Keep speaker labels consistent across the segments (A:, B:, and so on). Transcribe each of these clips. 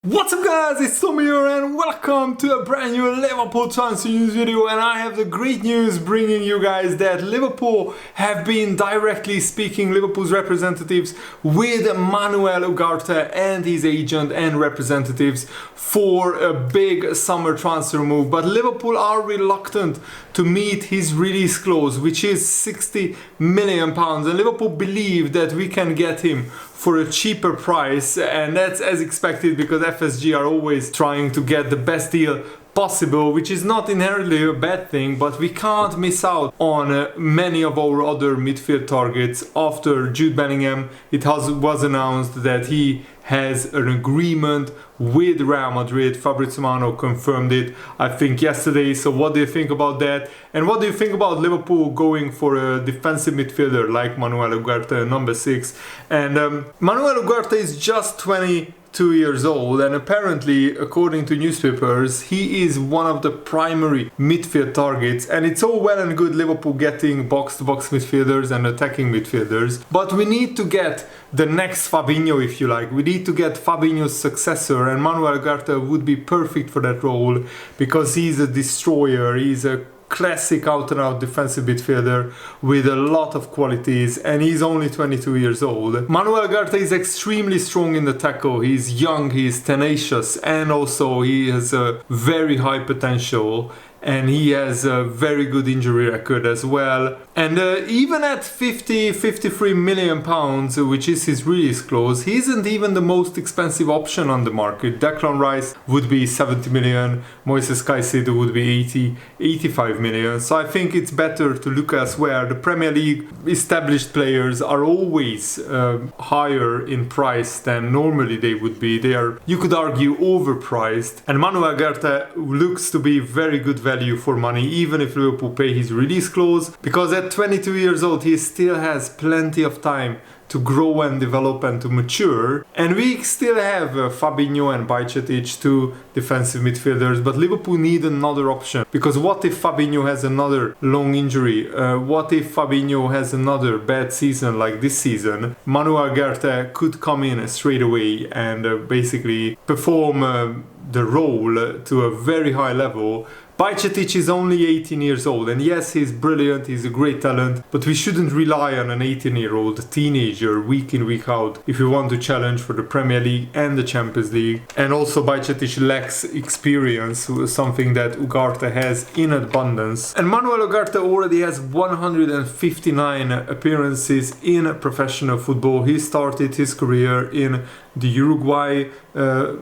A: What's up guys, it's Tom here and welcome to a brand new Liverpool transfer news video, and I have the great news bringing you guys that Liverpool have been directly speaking, Liverpool's representatives, with Manuel Ugarte and his agent and representatives for a big summer transfer move, but Liverpool are reluctant to meet his release clause, which is £60 million, and Liverpool believe that we can get him for a cheaper price, and that's as expected because FSG are always trying to get the best deal possible, which is not inherently a bad thing, but we can't miss out on many of our other midfield targets. After Jude Bellingham, was announced that he has an agreement with Real Madrid. Fabrizio Romano confirmed it, I think, yesterday. So what do you think about that? And what do you think about Liverpool going for a defensive midfielder like Manuel Ugarte, number 6? And Manuel Ugarte is just 22 years old, and apparently, according to newspapers, he is one of the primary midfield targets. And it's all well and good Liverpool getting box-to-box midfielders and attacking midfielders, but we need to get the next Fabinho, if you like. We need to get Fabinho's successor, and Manuel Ugarte would be perfect for that role because he's a destroyer. He's a classic out-and-out defensive midfielder with a lot of qualities, and he's only 22 years old. Manuel Ugarte is extremely strong in the tackle. He's young, he's tenacious, and also he has a very high potential, and he has a very good injury record as well. And even at 53 million pounds, which is his release clause, he isn't even the most expensive option on the market. Declan Rice would be 70 million, Moises Caicedo would be 85 million. So I think it's better to look elsewhere. The Premier League established players are always higher in price than normally they would be. They are, you could argue, overpriced. And Manuel Ugarte looks to be very good value for money, even if Liverpool pay his release clause, because at 22 years old he still has plenty of time to grow and develop and to mature. And we still have Fabinho and Bajcetic, two defensive midfielders, but Liverpool need another option, because what if Fabinho has another long injury? What if Fabinho has another bad season like this season? Manuel Ugarte could come in straight away and basically perform the role to a very high level. Bajcetic is only 18 years old, and yes, he's brilliant, he's a great talent, but we shouldn't rely on an 18-year-old teenager week in, week out if we want to challenge for the Premier League and the Champions League. And also Bajcetic lacks experience, something that Ugarte has in abundance. And Manuel Ugarte already has 159 appearances in professional football. He started his career in the Uruguay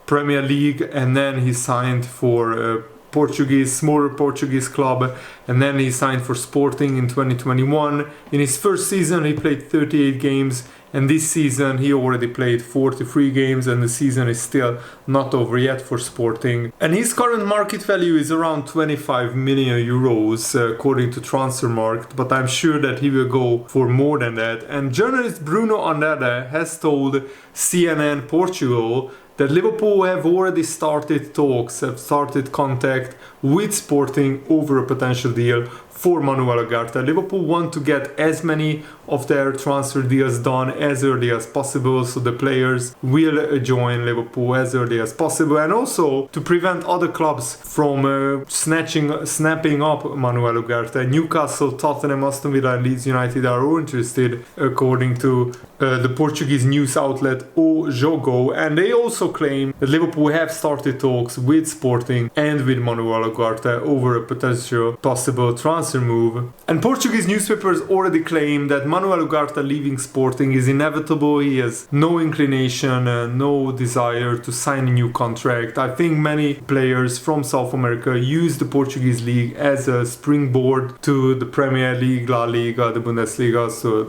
A: Premier League, and then he signed for smaller Portuguese club, and then he signed for Sporting in 2021. In his first season he played 38 games, and this season he already played 43 games, and the season is still not over yet for Sporting. And his current market value is around 25 million euros according to Transfermarkt, but I'm sure that he will go for more than that. And journalist Bruno Andrade has told CNN Portugal that Liverpool have already started talks, have started contact with Sporting over a potential deal for Manuel Ugarte. Liverpool want to get as many of their transfer deals done as early as possible, so the players will join Liverpool as early as possible, and also to prevent other clubs from snapping up Manuel Ugarte. Newcastle, Tottenham, Aston Villa and Leeds United are all interested, according to the Portuguese news outlet O Jogo, and they also claim that Liverpool have started talks with Sporting and with Manuel Ugarte over a potential possible transfer move. And Portuguese newspapers already claim that Manuel Ugarte leaving Sporting is inevitable. He has no inclination, no desire to sign a new contract. I think many players from South America use the Portuguese league as a springboard to the Premier League, La Liga, the Bundesliga, so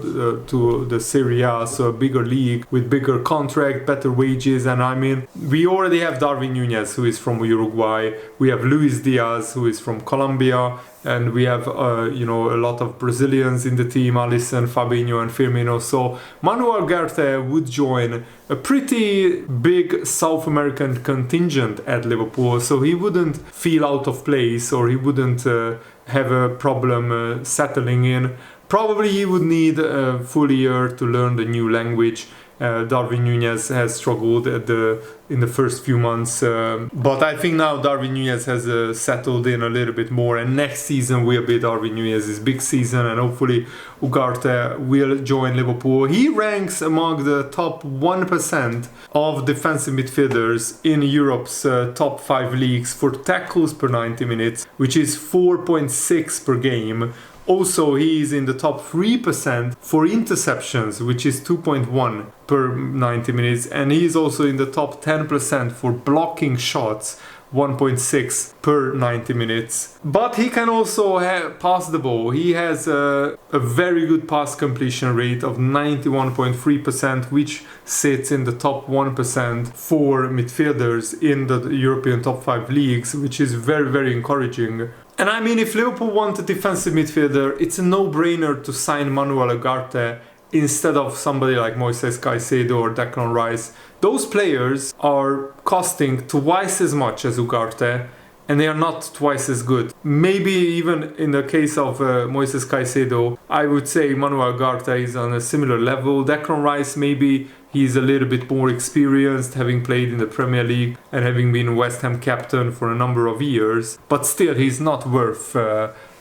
A: to the Serie A, so a bigger league with bigger contract, better wages. And I mean, we already have Darwin Núñez, who is from Uruguay. We have Luis Diaz, who is from Colombia. And we have, a lot of Brazilians in the team, Alisson, Fabinho and Firmino. So Manuel Ugarte would join a pretty big South American contingent at Liverpool. So he wouldn't feel out of place, or he wouldn't have a problem settling in. Probably he would need a full year to learn the new language Darwin Núñez has struggled in the first few months, but I think now Darwin Núñez has settled in a little bit more, and next season will be Darwin Núñez's big season, and hopefully Ugarte will join Liverpool. He ranks among the top 1% of defensive midfielders in Europe's top 5 leagues for tackles per 90 minutes, which is 4.6 per game. Also, he is in the top 3% for interceptions, which is 2.1 per 90 minutes. And he is also in the top 10% for blocking shots, 1.6 per 90 minutes. But he can also pass the ball. He has a very good pass completion rate of 91.3%, which sits in the top 1% for midfielders in the European top 5 leagues, which is very, very encouraging. And I mean, if Liverpool want a defensive midfielder, it's a no-brainer to sign Manuel Ugarte instead of somebody like Moises Caicedo or Declan Rice. Those players are costing twice as much as Ugarte, and they are not twice as good. Maybe even in the case of Moises Caicedo, I would say Manuel Ugarte is on a similar level. Declan Rice, maybe he's a little bit more experienced, having played in the Premier League and having been West Ham captain for a number of years. But still, he's not worth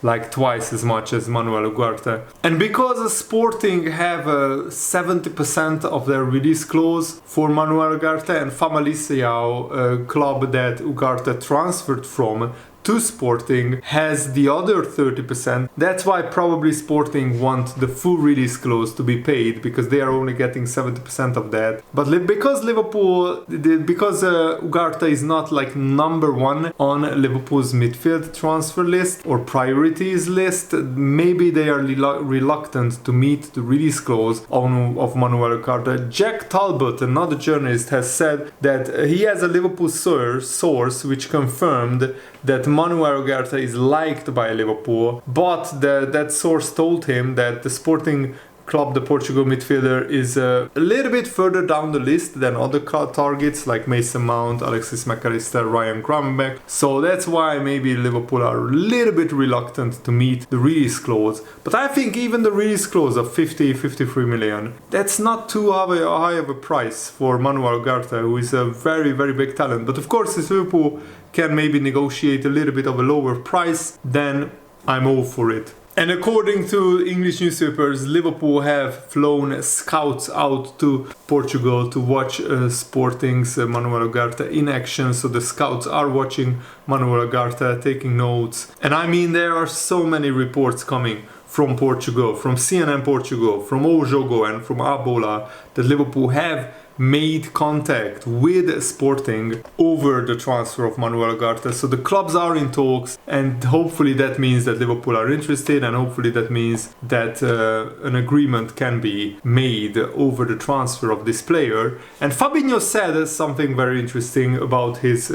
A: like twice as much as Manuel Ugarte. And because Sporting have 70% of their release clause for Manuel Ugarte, and Famalicão, a club that Ugarte transferred from to Sporting, has the other 30%. That's why probably Sporting want the full release clause to be paid, because they are only getting 70% of that. But because Ugarte is not like number one on Liverpool's midfield transfer list or priorities list, maybe they are reluctant to meet the release clause of Manuel Ugarte. Jack Talbot, another journalist, has said that he has a Liverpool source which confirmed that Manuel Ugarte is liked by Liverpool, but that source told him that the Sporting club, the Portugal midfielder, is a little bit further down the list than other targets like Mason Mount, Alexis McAllister, Ryan Gravenberch. So that's why maybe Liverpool are a little bit reluctant to meet the release clause. But I think even the release clause of 53 million, that's not too high of a price for Manuel Ugarte, who is a very, very big talent. But of course, if Liverpool can maybe negotiate a little bit of a lower price, then I'm all for it. And according to English newspapers, Liverpool have flown scouts out to Portugal to watch Sporting's Manuel Ugarte in action. So the scouts are watching Manuel Ugarte, taking notes. And I mean, there are so many reports coming from Portugal, from CNN Portugal, from O Jogo and from A Bola, that Liverpool have made contact with Sporting over the transfer of Manuel Ugarte. So the clubs are in talks, and hopefully that means that Liverpool are interested, and hopefully that means that an agreement can be made over the transfer of this player. And Fabinho said something very interesting about his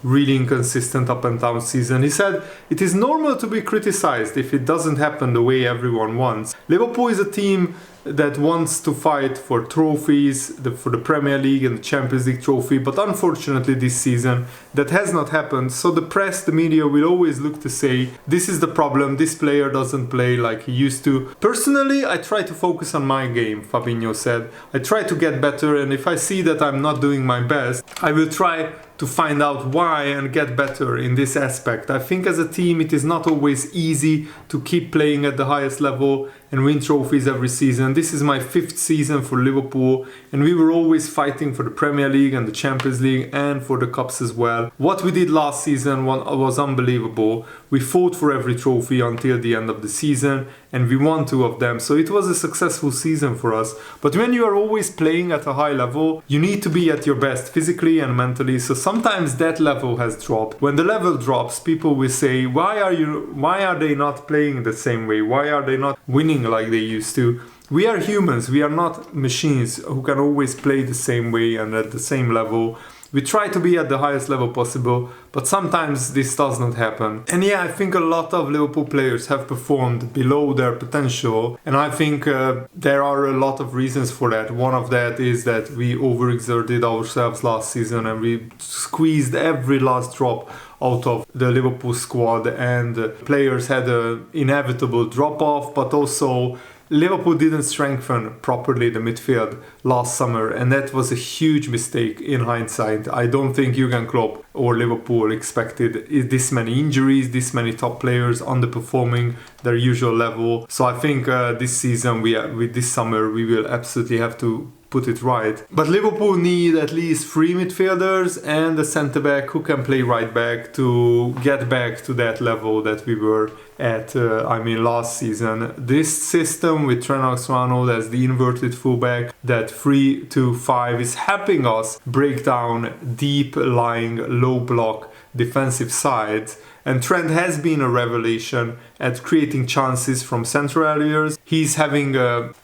A: really inconsistent up and down season. He said, "It is normal to be criticized if it doesn't happen the way everyone wants. Liverpool is a team that wants to fight for trophies, for the Premier League and the Champions League trophy, but unfortunately this season that has not happened. So the press, the media will always look to say, this is the problem, this player doesn't play like he used to. Personally, I try to focus on my game," Fabinho said. "I try to get better, and if I see that I'm not doing my best, I will try to find out why and get better in this aspect. I think as a team it is not always easy to keep playing at the highest level and win trophies every season. This is my 5th season for Liverpool, and we were always fighting for the Premier League and the Champions League and for the Cups as well. What we did last season was unbelievable. We fought for every trophy until the end of the season, and we won 2 of them. So it was a successful season for us. But when you are always playing at a high level, you need to be at your best physically and mentally. So sometimes that level has dropped. When the level drops, people will say, why are they not playing the same way? Why are they not winning like they used to? We are humans. We are not machines who can always play the same way and at the same level. We try to be at the highest level possible, but sometimes this does not happen. And yeah, I think a lot of Liverpool players have performed below their potential, and I think there are a lot of reasons for that. One of that is that we overexerted ourselves last season and we squeezed every last drop out of the Liverpool squad, and players had an inevitable drop-off, but also Liverpool didn't strengthen properly the midfield last summer, and that was a huge mistake in hindsight. I don't think Jurgen Klopp or Liverpool expected this many injuries, this many top players underperforming their usual level. So I think this season, with this summer, we will absolutely have to put it right. But Liverpool need at least 3 midfielders and a centre back who can play right back to get back to that level that we were at, last season. This system with Trent Alexander-Arnold as the inverted fullback, that 3-2-5 is helping us break down deep lying, low block defensive sides. And Trent has been a revelation at creating chances from central areas. He's having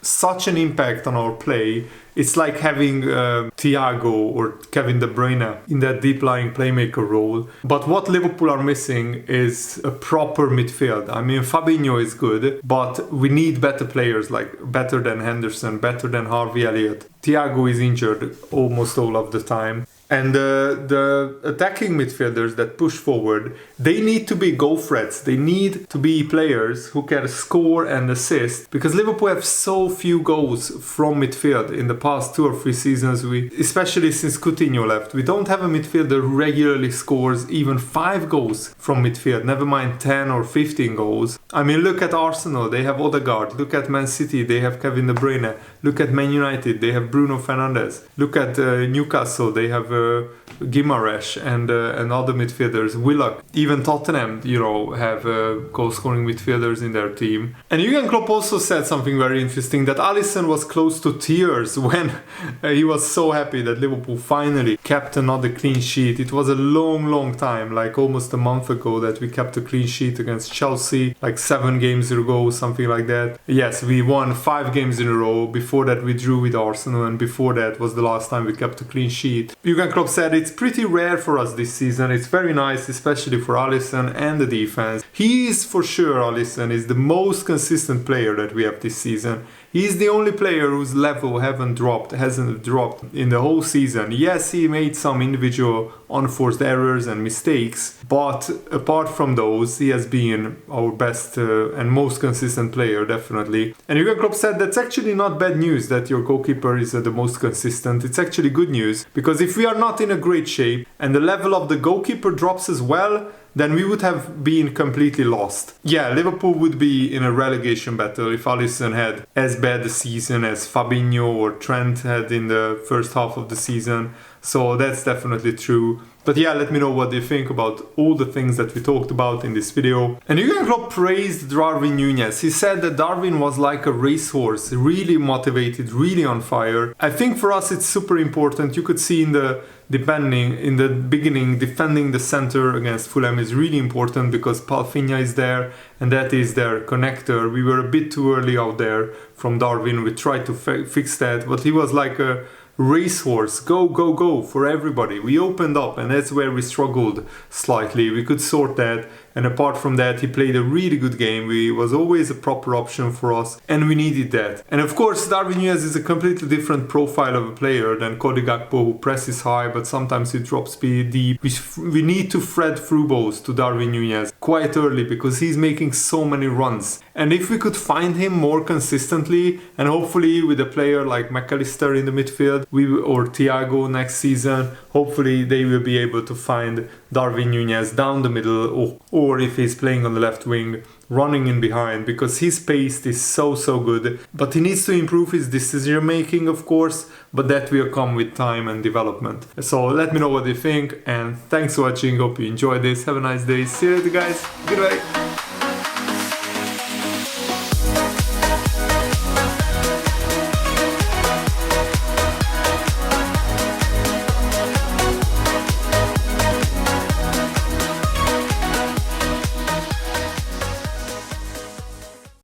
A: such an impact on our play. It's like having Thiago or Kevin De Bruyne in that deep-lying playmaker role. But what Liverpool are missing is a proper midfield. I mean, Fabinho is good, but we need better players, like better than Henderson, better than Harvey Elliott. Thiago is injured almost all of the time. And the attacking midfielders that push forward, they need to be goal threats. They need to be players who can score and assist, because Liverpool have so few goals from midfield in the past 2 or 3 seasons. Especially since Coutinho left, we don't have a midfielder who regularly scores even 5 goals from midfield, never mind 10 or 15 goals. I mean, look at Arsenal, they have Odegaard. Look at Man City, they have Kevin De Bruyne. Look at Man United, they have Bruno Fernandes. Look at Newcastle, they have Guimaraes and other midfielders, Willock. Even Tottenham, have goal-scoring midfielders in their team. And Jurgen Klopp also said something very interesting, that Alisson was close to tears when he was so happy that Liverpool finally kept another clean sheet. It was a long time, like almost a month ago, that we kept a clean sheet against Chelsea, like 7 games ago, something like that. Yes, we won 5 games in a row. Before that we drew with Arsenal, and before that was the last time we kept a clean sheet. Jurgen Klopp said it's pretty rare for us this season. It's very nice, especially for Alisson and the defense. He is for sure, Alisson is the most consistent player that we have this season. He's the only player whose level hasn't dropped in the whole season. Yes, he made some individual unforced errors and mistakes, but apart from those, he has been our best and most consistent player, definitely. And Jurgen Klopp said that's actually not bad news that your goalkeeper is the most consistent. It's actually good news, because if we are not in a great shape and the level of the goalkeeper drops as well, then we would have been completely lost. Yeah, Liverpool would be in a relegation battle if Alisson had as bad a season as Fabinho or Trent had in the first half of the season. So that's definitely true. But yeah, let me know what you think about all the things that we talked about in this video. And Jurgen Klopp praised Darwin Núñez. He said that Darwin was like a racehorse, really motivated, really on fire. I think for us it's super important. You could see in the beginning, defending the center against Fulham is really important, because Palfinha is there and that is their connector. We were a bit too early out there from Darwin. We tried to fix that, but he was like a racehorse, go for everybody. We opened up, and that's where we struggled slightly. We could sort that, and apart from that, he played a really good game. He was always a proper option for us, and we needed that. And of course, Darwin Núñez is a completely different profile of a player than Cody Gakpo, who presses high, but sometimes he drops speed deep. We need to thread through balls to Darwin Núñez quite early, because he's making so many runs. And if we could find him more consistently, and hopefully with a player like McAllister in the midfield, or Thiago next season, hopefully they will be able to find Darwin Núñez down the middle, or if he's playing on the left wing, running in behind, because his pace is so good. But he needs to improve his decision making, of course, but that will come with time and development. So let me know what you think, and thanks for watching. Hope you enjoyed this. Have a nice day. See you later, guys. Goodbye.